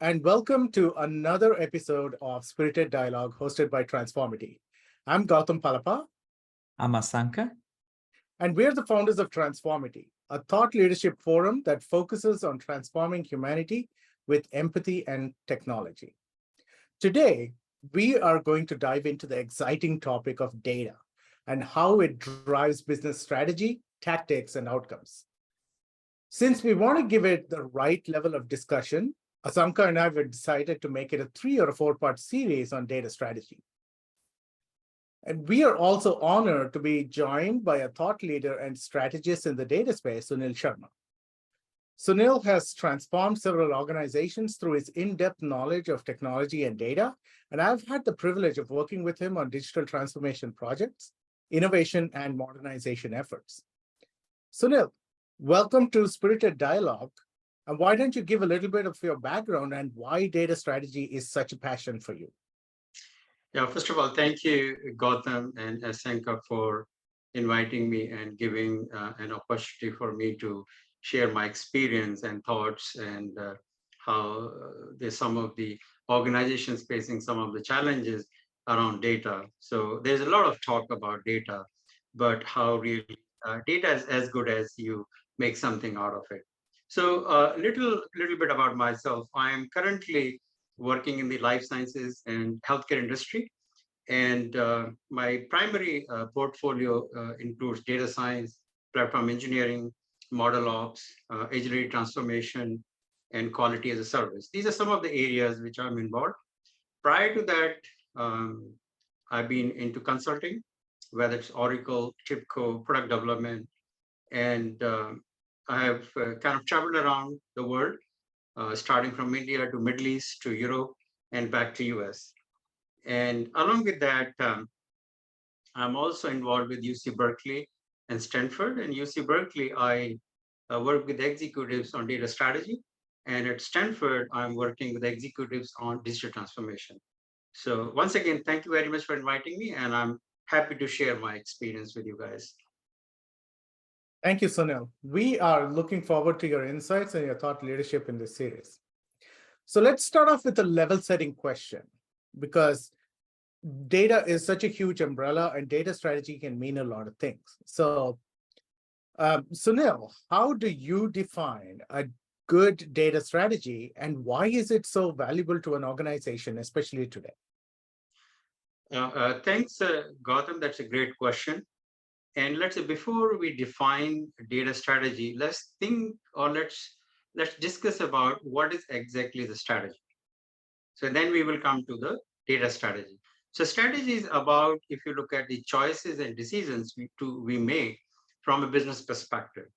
and welcome to another episode of Spirited Dialogue hosted by Transformity. I'm Gautam Palapa, I'm Asanka. and we're the founders of Transformity, a thought leadership forum that focuses on transforming humanity with empathy and technology. Today, we are going to dive into the exciting topic of data and how it drives business strategy, tactics, and outcomes. Since we want to give it the right level of discussion, Asanka and I have decided to make it a 3 or a 4-part series on data strategy. And we are also honored to be joined by a thought leader and strategist in the data space, Sunil Sharma. Sunil has transformed several organizations through his in-depth knowledge of technology and data, and I've had the privilege of working with him on digital transformation projects, innovation, and modernization efforts. Sunil, welcome to Spirited Dialogue. And why don't you give a little bit of your background and why data strategy is such a passion for you? Yeah, first of all, thank you, Gautam and Asanka, for inviting me and giving an opportunity for me to share my experience and thoughts and how there's some of the organizations facing some of the challenges around data. So there's a lot of talk about data, but how really data is as good as you make something out of it. So a little bit about myself. I am currently working in the life sciences and healthcare industry. And my primary portfolio includes data science, platform engineering, model ops, agility transformation, and quality as a service. These are some of the areas which I'm involved. Prior to that, I've been into consulting, whether it's Oracle, TIBCO, product development, and I have kind of traveled around the world, starting from India to Middle East to Europe and back to US. And along with that, I'm also involved with UC Berkeley and Stanford. And UC Berkeley, I work with executives on data strategy. And at Stanford, I'm working with executives on digital transformation. So once again, thank you very much for inviting me. And I'm happy to share my experience with you guys. Thank you, Sunil. We are looking forward to your insights and your thought leadership in this series. So let's start off with a level setting question, because data is such a huge umbrella and data strategy can mean a lot of things. So Sunil, how do you define a good data strategy and why is it so valuable to an organization, especially today? Thanks, Gautam. That's a great question. And let's say before we define data strategy, let's think or let's discuss about what is exactly the strategy. So then we will come to the data strategy. So strategy is about, if you look at the choices and decisions we make from a business perspective.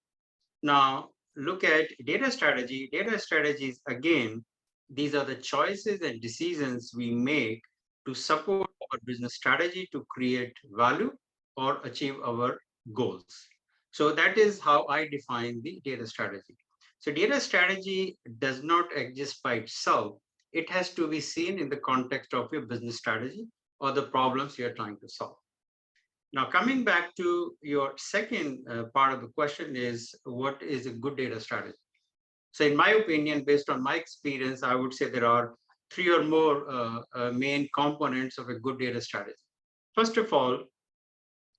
Now look at data strategy. Data strategies, again, these are the choices and decisions we make to support our business strategy to create value or achieve our goals. So that is how I define the data strategy. So data strategy does not exist by itself. It has to be seen in the context of your business strategy or the problems you're trying to solve. Now, coming back to your second part of the question is, what is a good data strategy? So in my opinion, based on my experience, I would say there are three or more main components of a good data strategy. First of all,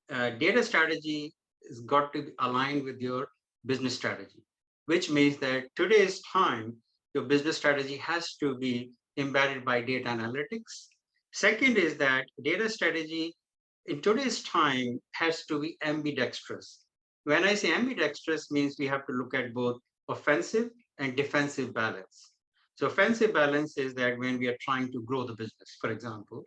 data strategy has got to be aligned with your business strategy, which means that today's time, your business strategy has to be embedded by data analytics. Second is that data strategy in today's time has to be ambidextrous. When I say ambidextrous, means we have to look at both offensive and defensive balance. So offensive balance is that when we are trying to grow the business, for example,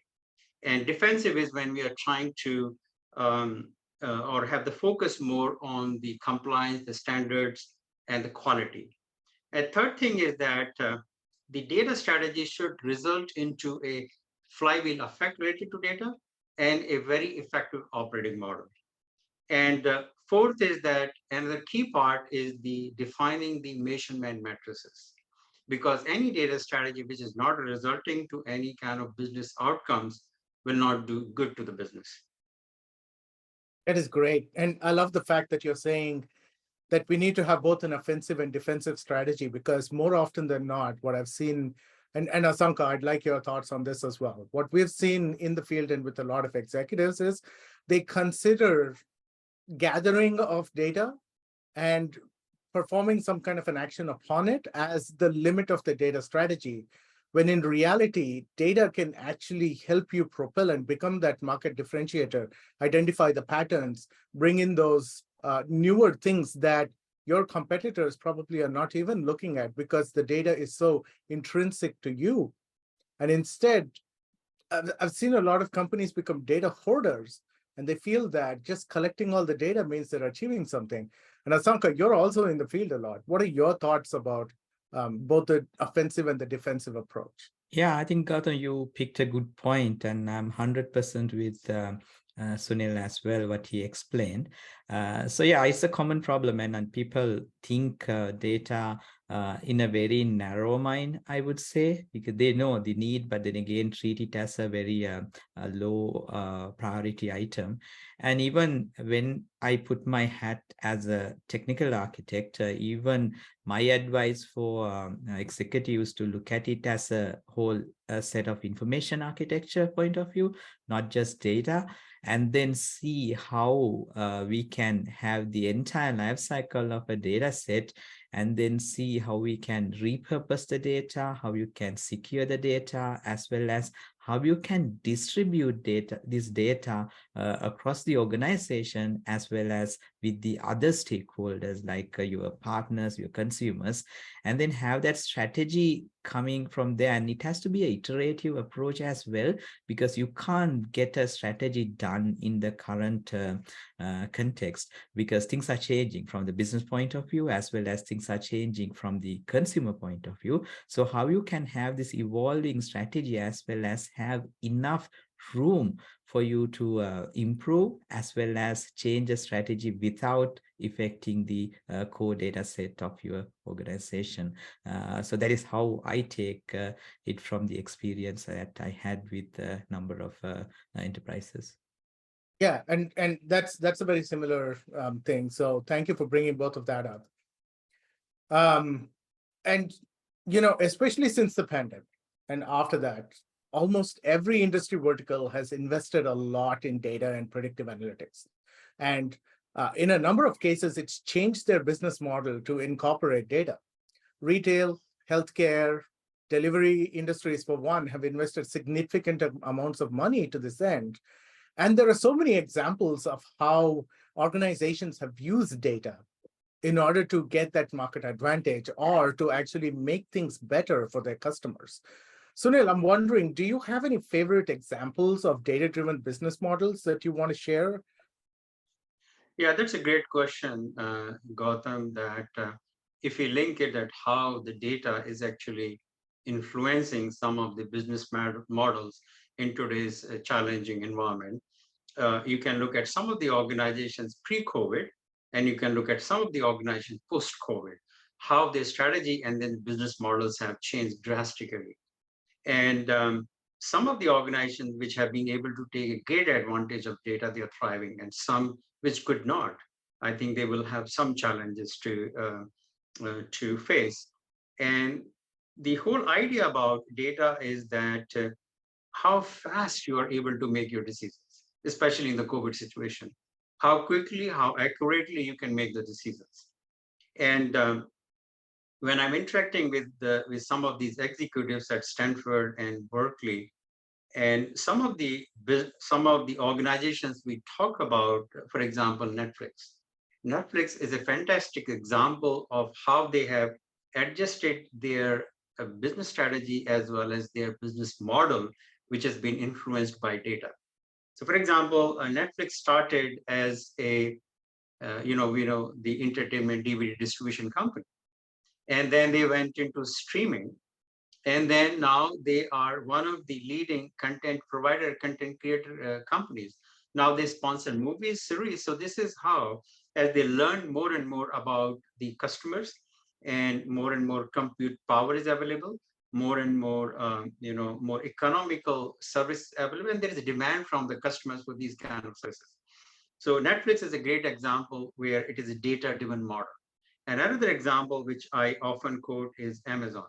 and defensive is when we are trying to or have the focus more on the compliance, the standards, and the quality. A third thing is that the data strategy should result into a flywheel effect related to data and a very effective operating model. And fourth is that another key part is the defining the measurement matrices, because any data strategy which is not resulting to any kind of business outcomes will not do good to the business. That is great. And I love the fact that you're saying that we need to have both an offensive and defensive strategy, because more often than not, what I've seen And Asanka, I'd like your thoughts on this as well. What we've seen in the field and with a lot of executives is they consider gathering of data and performing some kind of an action upon it as the limit of the data strategy, when in reality, data can actually help you propel and become that market differentiator, identify the patterns, bring in those newer things that your competitors probably are not even looking at because the data is so intrinsic to you. And instead, I've seen a lot of companies become data hoarders, and they feel that just collecting all the data means they're achieving something. And Asanka, you're also in the field a lot. What are your thoughts about both the offensive and the defensive approach? Yeah, I think Gautam, you picked a good point, and I'm 100% with Sunil as well, what he explained. So yeah, it's a common problem, and people think data in a very narrow mind, I would say, because they know the need, but then again treat it as a very low priority item. And even when I put my hat as a technical architect, even my advice for executives to look at it as a whole set of information architecture point of view, not just data, and then see how we can have the entire life cycle of a data set, and then see how we can repurpose the data, how you can secure the data, as well as how you can distribute this data across the organization, as well as with the other stakeholders like your partners, your consumers, and then have that strategy coming from there. And it has to be an iterative approach as well, because you can't get a strategy done in the current context, because things are changing from the business point of view, as well as things are changing from the consumer point of view. So how you can have this evolving strategy, as well as have enough room for you to improve, as well as change a strategy without affecting the core data set of your organization. So that is how I take it from the experience that I had with a number of enterprises. Yeah, and that's a very similar thing. So thank you for bringing both of that up. And especially since the pandemic and after that, almost every industry vertical has invested a lot in data and predictive analytics. And in a number of cases, it's changed their business model to incorporate data. Retail, healthcare, delivery industries, for one, have invested significant amounts of money to this end. And there are so many examples of how organizations have used data in order to get that market advantage or to actually make things better for their customers. Sunil, I'm wondering, do you have any favorite examples of data-driven business models that you want to share? Yeah, that's a great question, Gautam, that if we link it at how the data is actually influencing some of the business models in today's challenging environment, you can look at some of the organizations pre-COVID, and you can look at some of the organizations post-COVID, how their strategy and then business models have changed drastically. And some of the organizations which have been able to take a great advantage of data, they are thriving, and some which could not. I think they will have some challenges to face. And the whole idea about data is that how fast you are able to make your decisions, especially in the COVID situation, how quickly, how accurately you can make the decisions. And when I'm interacting with some of these executives at Stanford and Berkeley, and some of the organizations we talk about, for example, Netflix. Netflix is a fantastic example of how they have adjusted their business strategy as well as their business model, which has been influenced by data. So, for example, Netflix started as a we know the entertainment DVD distribution company, and then they went into streaming, and then now they are one of the leading content provider, content creator companies. Now they sponsor movies, series. So this is how, as they learn more and more about the customers, and more compute power is available, more and more, more economical service available, and there is a demand from the customers for these kind of services. So Netflix is a great example where it is a data-driven model. And another example, which I often quote, is Amazon.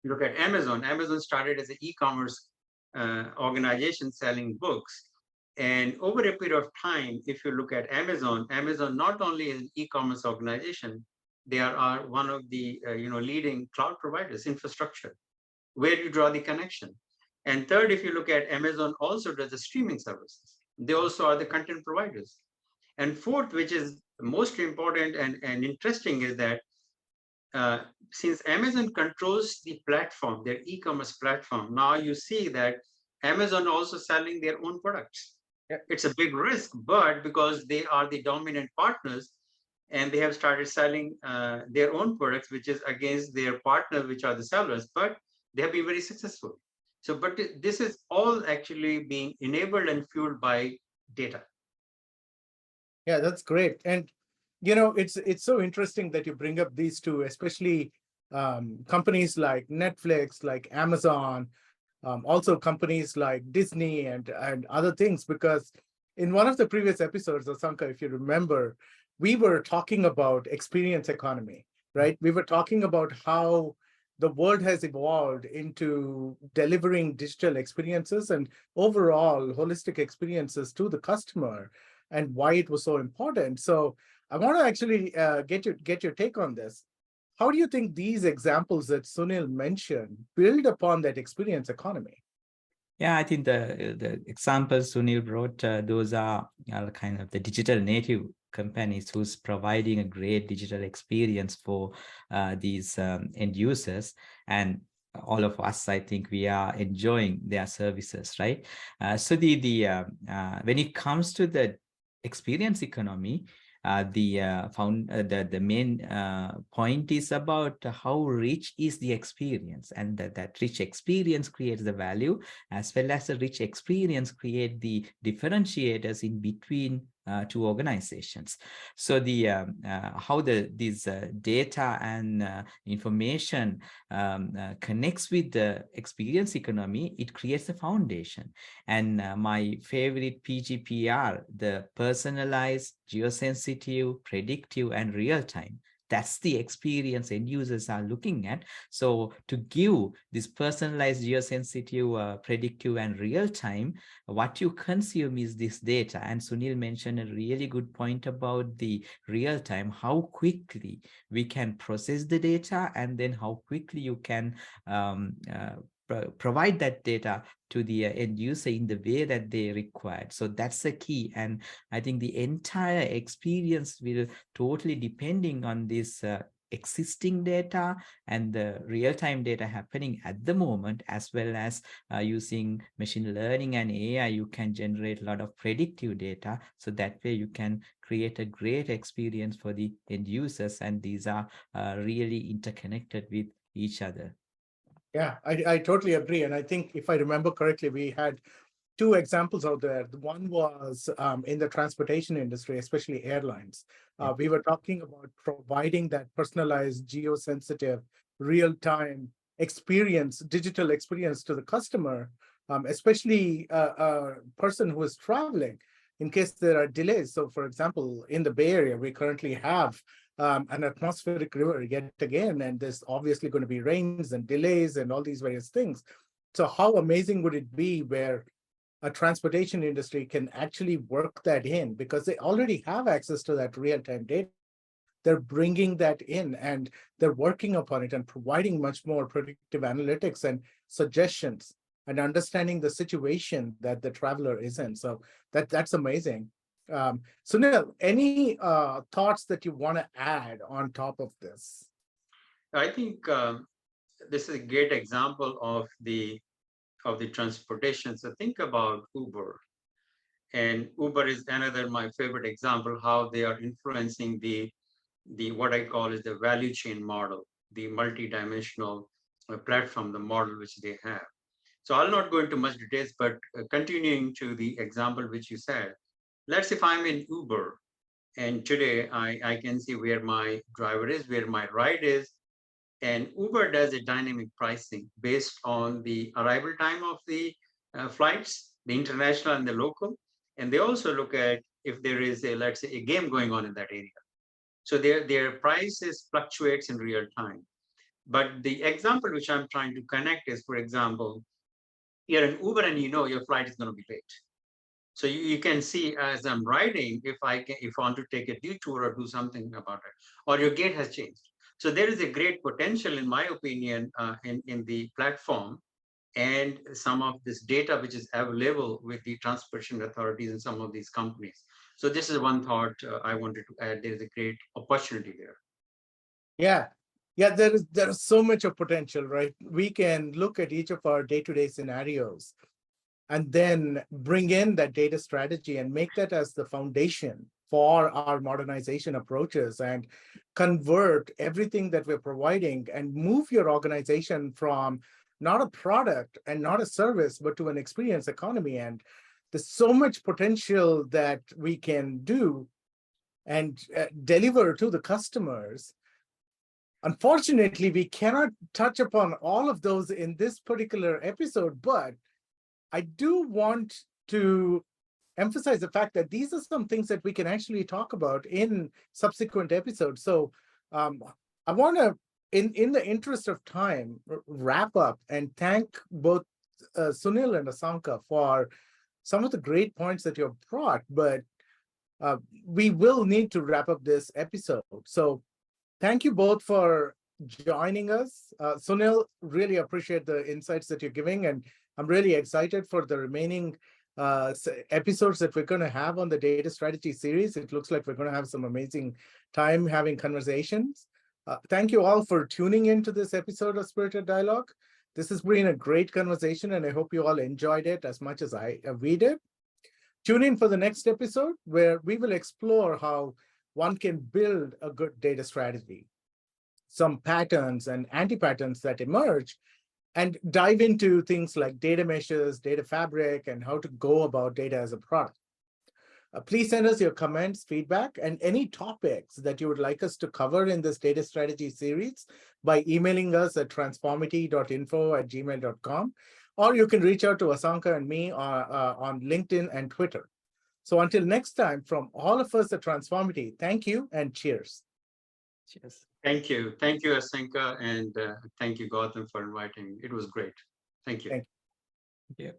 You look at Amazon. Amazon started as an e-commerce organization selling books. And over a period of time, if you look at Amazon, Amazon not only is an e-commerce organization, they are one of the leading cloud providers, infrastructure. Where do you draw the connection? And third, if you look at Amazon, also does the streaming services. They also are the content providers. And fourth, which is most important and interesting, is that since Amazon controls the platform, their e-commerce platform, now you see that Amazon also selling their own products. Yeah. It's a big risk, but because they are the dominant partners and they have started selling their own products, which is against their partners, which are the sellers, but they have been very successful. So, but this is all actually being enabled and fueled by data. Yeah, that's great. And it's so interesting that you bring up these two, especially companies like Netflix, like Amazon, also companies like Disney and other things, because in one of the previous episodes, Asanka, if you remember, we were talking about experience economy, right? We were talking about how the world has evolved into delivering digital experiences and overall holistic experiences to the customer, and why it was so important. So I want to actually get your take on this. How do you think these examples that Sunil mentioned build upon that experience economy? Yeah, I think the examples Sunil brought, those are kind of the digital native companies who's providing a great digital experience for these end users. And all of us, I think, we are enjoying their services, right? So when it comes to the experience economy, the main point is about how rich is the experience, and that rich experience creates the value, as well as the rich experience create the differentiators in between two organizations. So how these data and information connects with the experience economy, it creates a foundation. And my favorite PGPR, the personalized, geosensitive, predictive, and real-time. That's the experience end users are looking at. So to give this personalized, geosensitive, predictive, and real-time, what you consume is this data. And Sunil mentioned a really good point about the real-time, how quickly we can process the data, and then how quickly you can provide that data to the end user in the way that they required. So that's the key. And I think the entire experience will totally depending on this existing data and the real-time data happening at the moment, as well as using machine learning and AI, you can generate a lot of predictive data. So that way you can create a great experience for the end users. And these are really interconnected with each other. Yeah, I totally agree. And I think if I remember correctly, we had two examples out there. One was in the transportation industry, especially airlines. We were talking about providing that personalized, geosensitive, real-time experience, digital experience to the customer, especially a person who is traveling in case there are delays. So for example, in the Bay Area, we currently have an atmospheric river yet again, and there's obviously going to be rains and delays and all these various things. So how amazing would it be where a transportation industry can actually work that in, because they already have access to that real-time data. They're bringing that in and they're working upon it and providing much more predictive analytics and suggestions and understanding the situation that the traveler is in. So that's amazing. Sunil, any thoughts that you want to add on top of this? I think this is a great example of the transportation. So think about Uber. And Uber is another my favorite example, how they are influencing the what I call is the value chain model, the multi-dimensional platform, the model which they have. So I'll not go into much details, but continuing to the example which you said, let's say if I'm in Uber and today I can see where my driver is, where my ride is, and Uber does a dynamic pricing based on the arrival time of the flights, the international and the local. And they also look at if there is a, let's say, a game going on in that area. So their prices fluctuates in real time. But the example which I'm trying to connect is, for example, you're in Uber and you know your flight is going to be late. So you can see as I'm riding, if I want to take a detour or do something about it, or your gate has changed. So there is a great potential, in my opinion, in the platform and some of this data which is available with the transportation authorities and some of these companies. So this is one thought I wanted to add. There is a great opportunity there. Yeah. Yeah, there is so much of potential, right? We can look at each of our day-to-day scenarios and then bring in that data strategy and make that as the foundation for our modernization approaches and convert everything that we're providing and move your organization from not a product and not a service, but to an experience economy. And there's so much potential that we can do and deliver to the customers. Unfortunately, we cannot touch upon all of those in this particular episode, but I do want to emphasize the fact that these are some things that we can actually talk about in subsequent episodes. So I want to, in the interest of time, wrap up and thank both Sunil and Asanka for some of the great points that you have brought, but we will need to wrap up this episode. So thank you both for joining us. Sunil, really appreciate the insights that you're giving, and I'm really excited for the remaining episodes that we're going to have on the data strategy series. It looks like we're going to have some amazing time having conversations. Thank you all for tuning into this episode of Spirited Dialogue. This has been a great conversation, and I hope you all enjoyed it as much as we did. Tune in for the next episode where we will explore how one can build a good data strategy, some patterns and anti-patterns that emerge, and dive into things like data meshes, data fabric, and how to go about data as a product. Please send us your comments, feedback, and any topics that you would like us to cover in this data strategy series by emailing us at transformity.info@gmail.com, or you can reach out to Asanka and me on LinkedIn and Twitter. So until next time, from all of us at Transformity, thank you and cheers. Cheers. Thank you. Thank you, Asanka, and thank you, Gautam, for inviting me. It was great. Thank you. Thank Yeah.